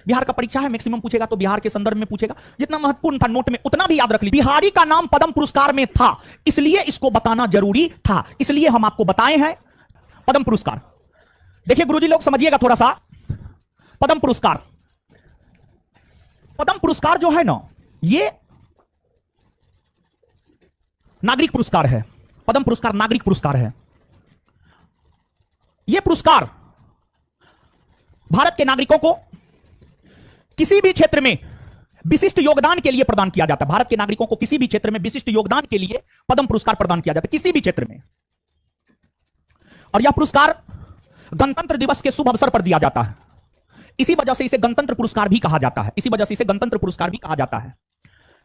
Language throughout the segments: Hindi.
बिहार का परीक्षा है, मैक्सिमम पूछेगा तो बिहार के संदर्भ में पूछेगा। जितना महत्वपूर्ण था नोट में उतना भी याद रख लीजिए। बिहारी का नाम पद्म पुरस्कार में था, इसलिए इसको बताना जरूरी था, इसलिए हम आपको बताए हैं पद्म पुरस्कार। देखिए गुरुजी लोग समझिएगा थोड़ा सा, पद्म पुरस्कार, पद्म पुरस्कार जो है ना, ये नागरिक पुरस्कार है। पद्म पुरस्कार नागरिक पुरस्कार है। यह पुरस्कार भारत के नागरिकों को किसी भी क्षेत्र में विशिष्ट योगदान के लिए प्रदान किया जाता है। भारत के नागरिकों को किसी भी क्षेत्र में विशिष्ट योगदान के लिए पद्म पुरस्कार प्रदान किया जाता है, किसी भी क्षेत्र में। और यह पुरस्कार गणतंत्र दिवस के शुभ अवसर पर दिया जाता है, इसी वजह से इसे गणतंत्र पुरस्कार भी कहा जाता है, इसी वजह से इसे गणतंत्र पुरस्कार भी कहा जाता है।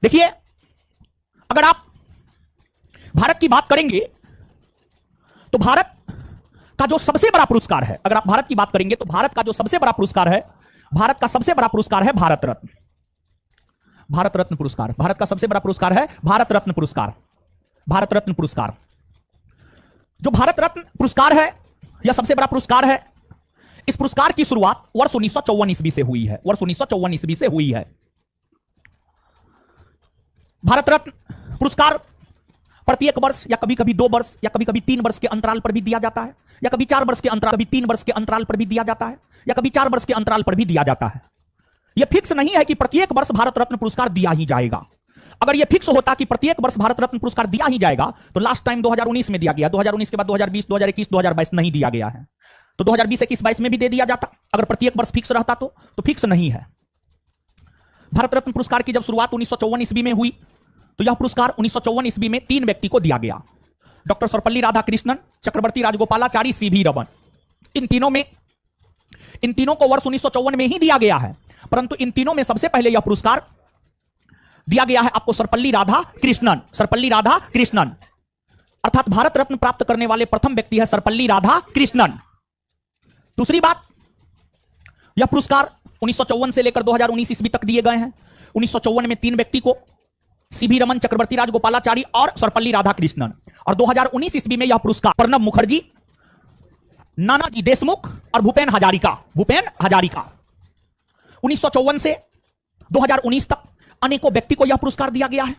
देखिए, अगर आप भारत की बात करेंगे तो भारत का जो सबसे बड़ा पुरस्कार है, अगर आप भारत की बात करेंगे तो भारत का जो सबसे बड़ा पुरस्कार है, भारत का सबसे बड़ा पुरस्कार है भारत रत्न। भारत रत्न पुरस्कार, भारत का सबसे बड़ा पुरस्कार है भारत रत्न पुरस्कार। भारत रत्न पुरस्कार, जो भारत रत्न पुरस्कार है, यह सबसे बड़ा पुरस्कार है। इस पुरस्कार की शुरुआत वर्ष 1954 ईस्वी से हुई है, वर्ष 1954 ईस्वी से हुई है। भारत रत्न पुरस्कार प्रत्येक वर्ष या कभी कभी 2 वर्ष या कभी कभी 3 वर्ष के अंतराल पर भी दिया जाता है, या कभी 4 वर्ष के अंतराल, कभी 3 वर्ष के अंतराल पर भी दिया जाता है, या कभी 4 वर्ष के अंतराल पर भी दिया जाता है। यह फिक्स नहीं है कि प्रत्येक वर्ष भारत रत्न पुरस्कार दिया ही जाएगा। अगर यह फिक्स होता कि प्रत्येक वर्ष भारत रत्न पुरस्कार दिया ही जाएगा तो लास्ट टाइम 2019 में दिया गया, 2019 के बाद 2020, 2021, 2022 नहीं दिया गया है, तो 2020, 21, 22 में भी दे दिया जाता। अगर प्रत्येक वर्ष फिक्स रहता तो फिक्स नहीं है। भारत रत्न पुरस्कार की जब शुरुआत 1954 ईस्वी में हुई तो यह पुरस्कार 1954 ईस्वी में 3 व्यक्ति को दिया गया, डॉक्टर सर्वपल्ली राधाकृष्णन, चक्रवर्ती राजगोपालाचारी, सीवी रमन। इन तीनों को वर्ष 1954 में ही दिया गया है, परंतु इन तीनों में सबसे पहले यह पुरस्कार दिया गया है आपको सर्वपल्ली राधाकृष्णन। सर्वपल्ली राधाकृष्णन अर्थात भारत रत्न प्राप्त करने वाले प्रथम व्यक्ति है सर्वपल्ली राधाकृष्णन। दूसरी बात, यह पुरस्कार 1954 से लेकर 2019 ईस्वी तक दिए गए हैं। 1954 में 3 व्यक्ति को, सीवी रमन, चक्रवर्ती राजगोपालाचारी और सर्वपल्ली राधाकृष्णन, और 2019 ईस्वी में यह पुरस्कार प्रणब मुखर्जी, नानाजी देशमुख और भूपेन हजारिका। 1954 से 2019 तक अनेकों व्यक्ति को यह पुरस्कार दिया गया है।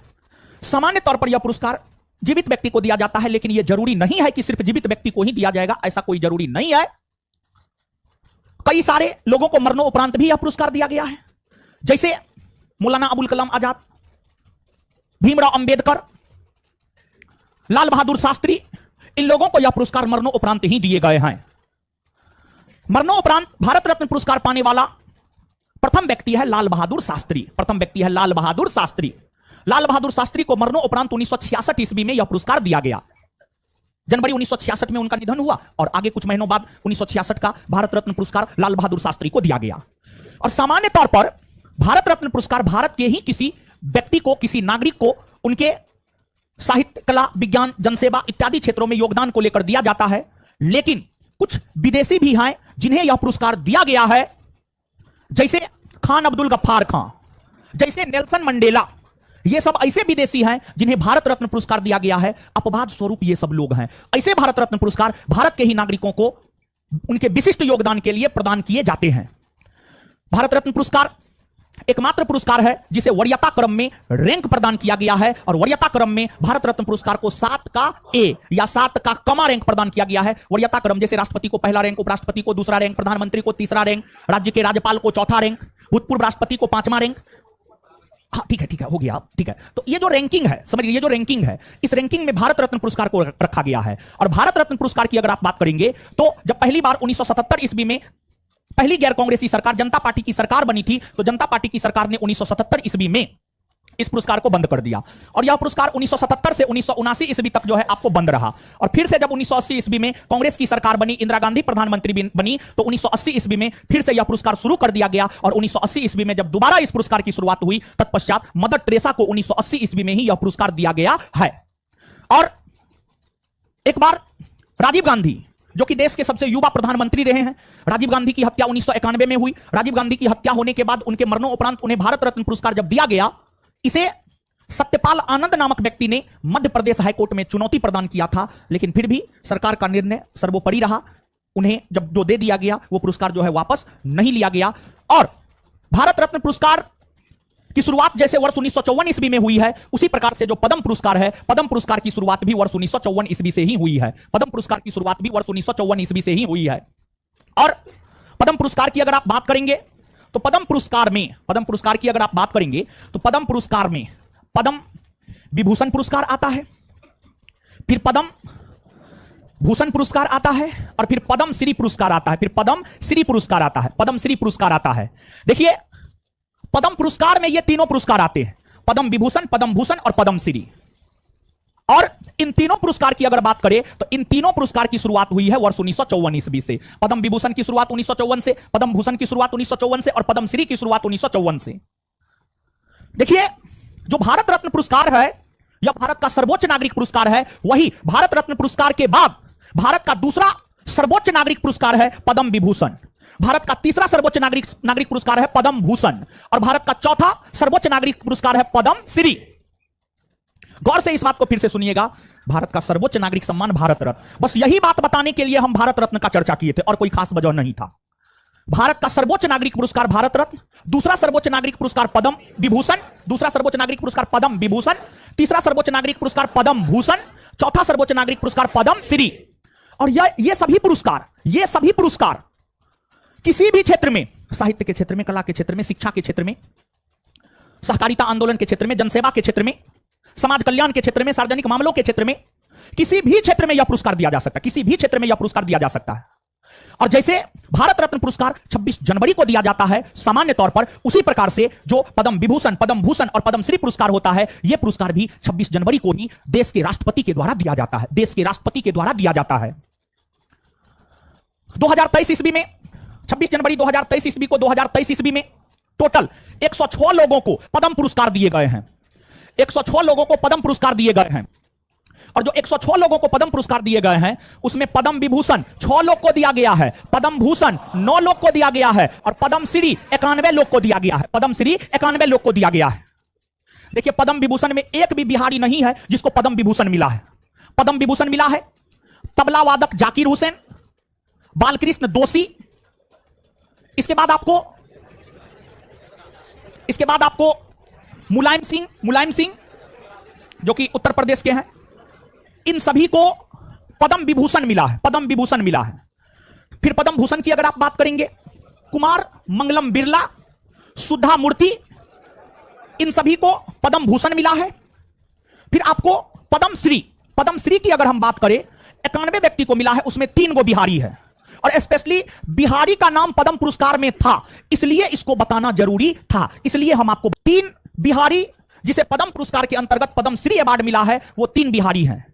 सामान्य तौर पर यह पुरस्कार जीवित व्यक्ति को दिया जाता है, लेकिन यह जरूरी नहीं है कि सिर्फ जीवित व्यक्ति को ही दिया जाएगा, ऐसा कोई जरूरी नहीं है। कई सारे लोगों को मरणोपरांत भी यह पुरस्कार दिया गया है, जैसे मौलाना अबुल कलाम आजाद, भीमराव अंबेडकर, लाल बहादुर शास्त्री। इन लोगों को यह पुरस्कार मरणोपरांत ही दिए गए हैं। मरणोपरांत भारत रत्न पुरस्कार पाने वाला प्रथम व्यक्ति है लाल बहादुर शास्त्री। प्रथम व्यक्ति है लाल बहादुर शास्त्री। लाल बहादुर शास्त्री को मरणोपरांत 1966 ईस्वी में यह पुरस्कार दिया गया। जनवरी 1966 में उनका निधन हुआ और आगे कुछ महीनों बाद 1966 का भारत रत्न पुरस्कार लाल बहादुर शास्त्री को दिया गया। और सामान्य तौर पर भारत रत्न पुरस्कार भारत के ही किसी व्यक्ति को, किसी नागरिक को उनके साहित्य, कला, विज्ञान, जनसेवा इत्यादि क्षेत्रों में योगदान को लेकर दिया जाता है। लेकिन कुछ विदेशी भी हैं जिन्हें यह पुरस्कार दिया गया है, जैसे खान अब्दुल गफ्फार खां, जैसे नेल्सन मंडेला। ये सब ऐसे विदेशी हैं जिन्हें भारत रत्न पुरस्कार दिया गया है। अपवाद स्वरूप ये सब लोग हैं। ऐसे भारत रत्न पुरस्कार भारत के ही नागरिकों को उनके विशिष्ट योगदान के लिए प्रदान किए जाते हैं। भारत रत्न पुरस्कार एकमात्र पुरस्कार है जिसे वरीयता क्रम में रैंक प्रदान किया गया है, और वरीयता क्रम में भारत रत्न पुरस्कार को 7 का ए या 7 का कमा रैंक प्रदान किया गया है। वरीयता क्रम जैसे राष्ट्रपति को पहला रैंक, उपराष्ट्रपति को दूसरा रैंक, प्रधानमंत्री को तीसरा रैंक, राज्य के राज्यपाल को चौथा रैंक, भूतपूर्व राष्ट्रपति को 5वां रैंक। हाँ ठीक है हो गया, ठीक है। तो ये जो रैंकिंग है, समझिए, ये जो रैंकिंग है, इस रैंकिंग में भारत रत्न पुरस्कार को रखा गया है। और भारत रत्न पुरस्कार की अगर आप बात करेंगे तो जब पहली बार 1977 ईस्वी में पहली गैर कांग्रेसी सरकार जनता पार्टी की सरकार बनी थी, तो जनता पार्टी की सरकार ने 1977 ईस्वी में इस पुरस्कार को बंद कर दिया, और यह पुरस्कार 1977 से 1979 ईस्वी तक जो है आपको बंद रहा। और फिर से जब 1980 ईस्वी में कांग्रेस की सरकार बनी, इंदिरा गांधी प्रधानमंत्री बनी, तो 1980 ईस्वी में फिर से यह पुरस्कार शुरू कर दिया गया। और 1980 ईस्वी में जब दोबारा इस पुरस्कार की शुरुआत हुई, तत्पश्चात मदर टेरेसा को 1980 ईस्वी में ही यह पुरस्कार दिया गया है। और एक बार राजीव गांधी, जो कि देश के सबसे युवा प्रधानमंत्री रहे हैं, राजीव गांधी की हत्या 1991 में हुई। राजीव गांधी की हत्या होने के बाद उनके मरणोपरांत उन्हें भारत रत्न पुरस्कार जब दिया गया, इसे सत्यपाल आनंद नामक व्यक्ति ने मध्य प्रदेश हाईकोर्ट में चुनौती प्रदान किया था, लेकिन फिर भी सरकार का निर्णय सर्वोपरि रहा। उन्हें जब जो दे दिया गया वो पुरस्कार जो है वापस नहीं लिया गया। और भारत रत्न पुरस्कार की शुरुआत जैसे वर्ष 1954 ईस्वी में हुई है, उसी प्रकार से जो पद्म पुरस्कार है, पद्म पुरस्कार की शुरुआत भी वर्ष 1954 ईस्वी से ही हुई है। पद्म पुरस्कार की शुरुआत भी वर्ष 1954 ईस्वी से ही हुई है। और पद्म पुरस्कार की अगर आप बात करेंगे तो पद्म पुरस्कार की अगर आप बात करेंगे तो पद्म पुरस्कार में पद्म विभूषण पुरस्कार आता है, फिर पद्म भूषण पुरस्कार आता है, और फिर पद्म श्री पुरस्कार आता है, फिर पद्म श्री पुरस्कार आता है, पद्म श्री पुरस्कार आता है। देखिए, पद्म पुरस्कार में ये तीनों पुरस्कार आते हैं, पद्म विभूषण, पद्म भूषण और पद्म श्री। और इन तीनों पुरस्कार की अगर बात करें तो इन तीनों पुरस्कार की शुरुआत हुई है वर्ष 1954 ईस्वी से। पद्म विभूषण की शुरुआत 1954 से, पद्म भूषण की शुरुआत 1954 से और पद्म श्री की शुरुआत 1954 से। देखिए, जो भारत रत्न पुरस्कार है या भारत का सर्वोच्च नागरिक पुरस्कार है, वही भारत रत्न पुरस्कार के बाद भारत का दूसरा सर्वोच्च नागरिक पुरस्कार है पद्म विभूषण, भारत का तीसरा सर्वोच्च नागरिक पुरस्कार है पद्म भूषण, और भारत का चौथा सर्वोच्च नागरिक पुरस्कार है पद्म श्री। गौर से इस बात को फिर से सुनिएगा, भारत का सर्वोच्च नागरिक सम्मान भारत रत्न। बस यही बात बताने के लिए हम भारत रत्न का चर्चा किए थे और कोई खास वजह नहीं था। भारत का सर्वोच्च नागरिक पुरस्कार भारत रत्न, दूसरा सर्वोच्च नागरिक पुरस्कार पद्म विभूषण, दूसरा सर्वोच्च नागरिक पुरस्कार पद्म विभूषण, तीसरा सर्वोच्च नागरिक पुरस्कार पद्म भूषण, चौथा सर्वोच्च नागरिक पुरस्कार पद्म श्री। और ये सभी पुरस्कार किसी भी क्षेत्र में, साहित्य के क्षेत्र में, कला के क्षेत्र में, शिक्षा के क्षेत्र में, सहकारिता आंदोलन के क्षेत्र में, जनसेवा के क्षेत्र में, समाज कल्याण के क्षेत्र में, सार्वजनिक मामलों के क्षेत्र में, किसी भी क्षेत्र में यह पुरस्कार दिया जा सकता है, किसी भी क्षेत्र में यह पुरस्कार दिया जा सकता है। और जैसे भारत रत्न पुरस्कार 26 जनवरी को दिया जाता है सामान्य तौर पर, उसी प्रकार से जो पद्म विभूषण, पद्म भूषण और पद्म श्री पुरस्कार होता है, यह पुरस्कार भी 26 जनवरी को ही देश के राष्ट्रपति के द्वारा दिया जाता है, देश के राष्ट्रपति के द्वारा दिया जाता है। 2023 ईस्वी में, 26 जनवरी 2023 ईस्वी को, 2023 ईस्वी में टोटल 106 लोगों को पद्म पुरस्कार दिए गए हैं, 106 लोगों को पद्म पुरस्कार दिए गए हैं। और जो 106 लोगों को पद्म पुरस्कार दिए गए हैं, उसमें पद्म विभूषण 6 लोग को दिया गया है, पद्म भूषण 9 लोग को दिया गया है, और पद्म श्री 91 लोग को दिया गया है, पद्म श्री 91 लोग को दिया गया है। देखिए, पद्म विभूषण में एक भी बिहारी नहीं है जिसको पद्म विभूषण मिला है। पद्म विभूषण मिला है तबला वादक जाकिर हुसैन, बालकृष्ण दोषी, इसके बाद आपको मुलायम सिंह जो कि उत्तर प्रदेश के हैं, इन सभी को पद्म विभूषण मिला है, पद्म विभूषण मिला है। फिर पद्म भूषण की अगर आप बात करेंगे, कुमार मंगलम बिरला, सुधा मूर्ति, इन सभी को पद्म भूषण मिला है। फिर आपको पद्म श्री की अगर हम बात करें, 91 व्यक्ति को मिला है, उसमें 3 गो बिहारी है, और स्पेशली बिहारी का नाम पद्म पुरस्कार में था, इसलिए इसको बताना जरूरी था। इसलिए हम आपको 3 बिहारी जिसे पद्म पुरस्कार के अंतर्गत पद्म श्री अवार्ड मिला है, वो 3 बिहारी हैं।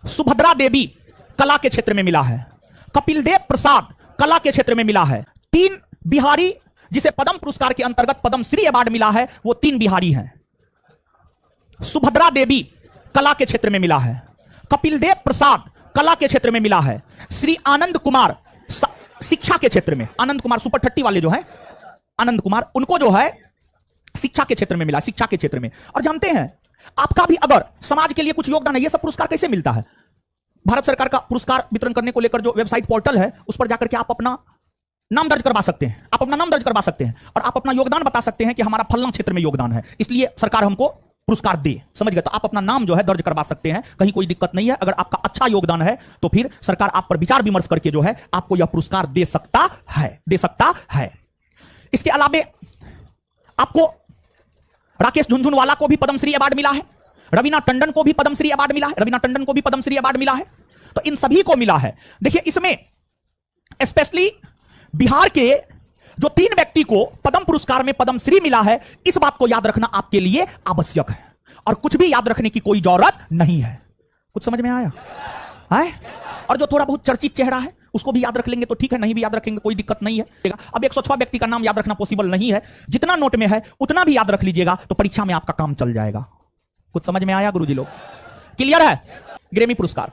सुभद्रा देवी कला के क्षेत्र में मिला है, कपिल देव प्रसाद कला के क्षेत्र में मिला है। 3 बिहारी जिसे पद्म पुरस्कार के अंतर्गत पद्म श्री अवार्ड मिला है, वो 3 बिहारी हैं। सुभद्रा देवी कला के क्षेत्र में मिला है, कपिल देव प्रसाद कला के क्षेत्र में मिला है, श्री आनंद कुमार शिक्षा के क्षेत्र में, आनंद कुमार सुपर 30 वाले जो हैं, आनंद कुमार, उनको जो है शिक्षा के क्षेत्र में मिला, शिक्षा के क्षेत्र में। और जानते हैं, आपका भी अगर समाज के लिए कुछ योगदान है, यह सब पुरस्कार कैसे मिलता है? भारत सरकार का पुरस्कार वितरण करने को लेकर जो वेबसाइट पोर्टल है, उस पर जाकर के आप अपना नाम दर्ज करवा सकते हैं, आप अपना नाम दर्ज करवा सकते हैं और आप अपना योगदान बता सकते हैं कि हमारा फलना क्षेत्र में योगदान है, इसलिए सरकार हमको पुरस्कार दे। समझ गए? तो आप अपना नाम जो है दर्ज करवा सकते हैं, कहीं कोई दिक्कत नहीं है। अगर आपका अच्छा योगदान है तो फिर सरकार आप पर विचार विमर्श करके जो है आपको यह पुरस्कार दे सकता है। इसके अलावे आपको राकेश झुनझुनवाला को भी पद्मश्री अवार्ड मिला है, रवीना टंडन को भी पद्मश्री अवार्ड मिला है, रवीना टंडन को भी पद्मश्री अवार्ड मिला है। तो इन सभी को मिला है। देखिए, इसमें स्पेशली बिहार के जो 3 व्यक्ति को पद्म पुरस्कार में पद्मश्री मिला है, इस बात को याद रखना आपके लिए आवश्यक है और कुछ भी याद रखने की कोई जरूरत नहीं है। कुछ समझ में आया है? और जो थोड़ा बहुत चर्चित चेहरा है उसको भी याद रख लेंगे तो ठीक है, नहीं भी याद रखेंगे कोई दिक्कत नहीं है। अब 106 व्यक्ति का नाम याद रखना पॉसिबल नहीं है, जितना नोट में है उतना भी याद रख लीजिएगा तो परीक्षा में आपका काम चल जाएगा। कुछ समझ में आया गुरुजी लोग? क्लियर है? ग्रेमी पुरस्कार